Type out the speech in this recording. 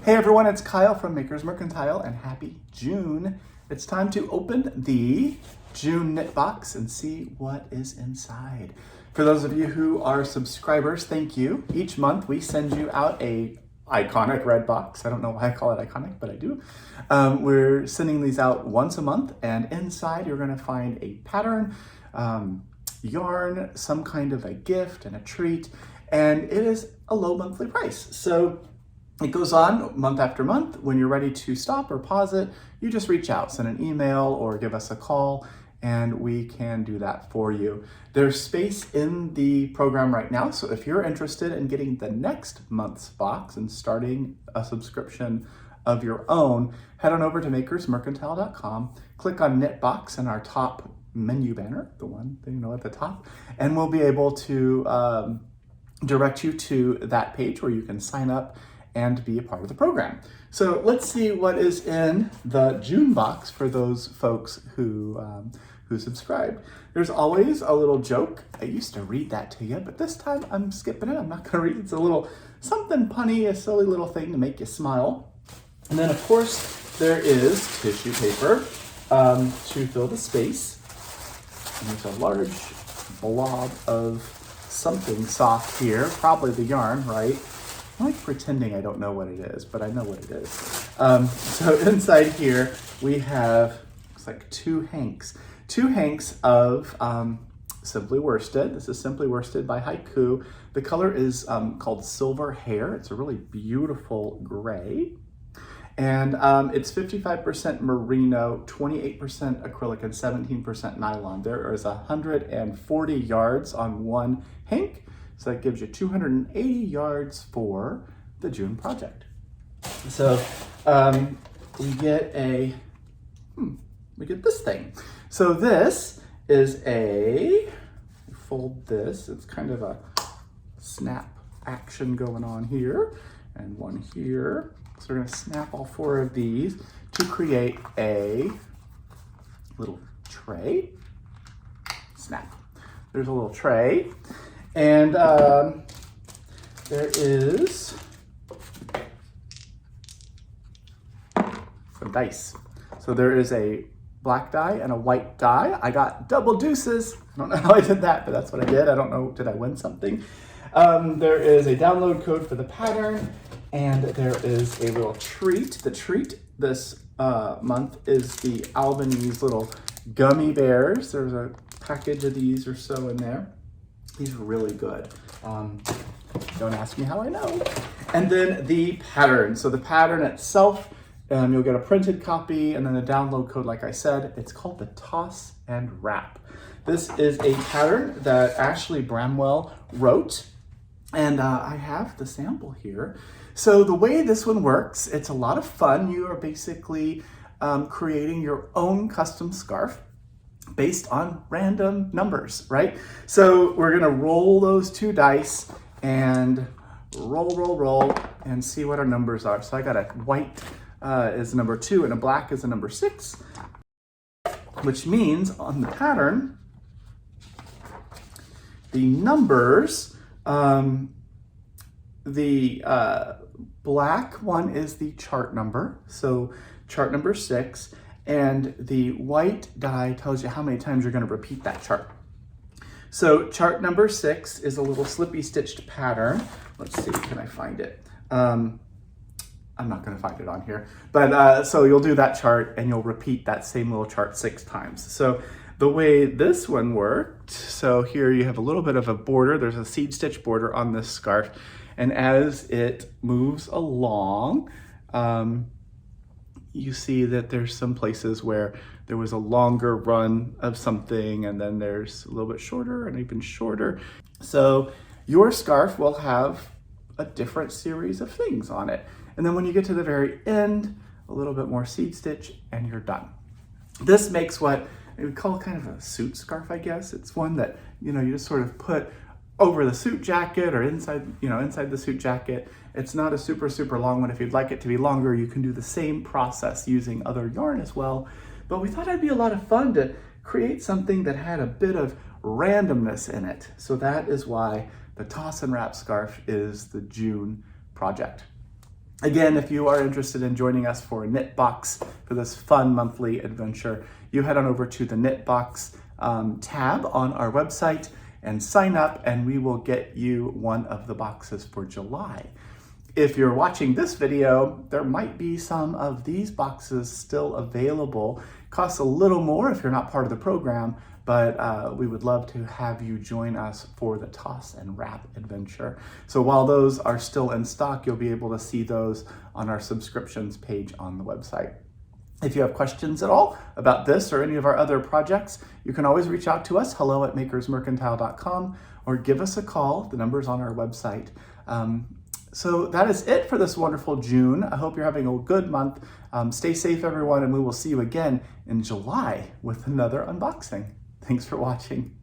Hey everyone, it's Kyle from Makers Mercantile and happy June. It's time to open the June knit box and see what is inside. For those of you who are subscribers, thank you. Each month we send you out a iconic red box. I don't know why I call it iconic, but I do. We're sending these out once a month, and inside you're going to find a pattern, yarn, some kind of a gift and a treat, and it is a low monthly price. So it goes on month after month. When you're ready to stop or pause it, you just reach out, send an email or give us a call, and we can do that for you. There's space in the program right now, so if you're interested in getting the next month's box and starting a subscription of your own, head on over to makersmercantile.com, click on Knit Box in our top menu banner, the one that you know at the top, and we'll be able to direct you to that page where you can sign up and be a part of the program. So let's see what is in the June box for those folks who subscribed. There's always a little joke. I used to read that to you, but this time I'm skipping it. I'm not gonna read it. It's a little something punny, a silly little thing to make you smile. And then of course there is tissue paper to fill the space. And there's a large blob of something soft here, probably the yarn, right? I like pretending I don't know what it is, but I know what it is. So inside here, we have, looks like two hanks of Simply Worsted. This is Simply Worsted by Haiku. The color is called Silver Hair. It's a really beautiful gray. And it's 55% merino, 28% acrylic, and 17% nylon. There is 140 yards on one hank. So that gives you 280 yards for the June project. So we get this thing. So this is fold this, it's kind of a snap action going on here and one here. So we're gonna snap all four of these to create a little tray. Snap. There's a little tray. And there is some dice. So there is a black die and a white die. I got double deuces. I don't know how I did that, but that's what I did. I don't know, did I win something? There is a download code for the pattern, and there is a little treat. The treat this month is the Albanese little gummy bears. There's a package of these or so in there. These are really good. Don't ask me how I know. And then the pattern. So the pattern itself, you'll get a printed copy and then the download code, like I said, it's called the Toss and Wrap. This is a pattern that Ashley Bramwell wrote, and I have the sample here. So the way this one works, it's a lot of fun. You are basically creating your own custom scarf based on random numbers, right? So we're gonna roll those two dice and roll, and see what our numbers are. So I got a white is number 2 and a black is a number 6, which means on the pattern, the numbers, the black one is the chart number, so chart number 6, and the white die tells you how many times you're going to repeat that chart. So chart number 6 is a little slippy stitched pattern. Let's see, can I find it? I'm not going to find it on here, but so you'll do that chart and you'll repeat that same little chart 6 times. So the way this one worked, so here you have a little bit of a border. There's a seed stitch border on this scarf, and as it moves along, you see that there's some places where there was a longer run of something, and then there's a little bit shorter and even shorter. So your scarf will have a different series of things on it. And then when you get to the very end, a little bit more seed stitch and you're done. This makes what we would call kind of a suit scarf, I guess. It's one that, you just sort of put over the suit jacket or inside the suit jacket. It's not a super long one. If you'd like it to be longer, you can do the same process using other yarn as well. But we thought it'd be a lot of fun to create something that had a bit of randomness in it. So that is why the Toss and Wrap scarf is the June project. Again, if you are interested in joining us for a Knit Box for this fun monthly adventure, you head on over to the Knit Box tab on our website and sign up, and we will get you one of the boxes for July. If you're watching this video, there might be some of these boxes still available. Costs a little more if you're not part of the program, but we would love to have you join us for the Toss and Wrap adventure. So while those are still in stock, you'll be able to see those on our subscriptions page on the website. If you have questions at all about this or any of our other projects, you can always reach out to us, hello@makersmercantile.com, or give us a call. The number's on our website. So that is it for this wonderful June. I hope you're having a good month. Stay safe, everyone, and we will see you again in July with another unboxing. Thanks for watching.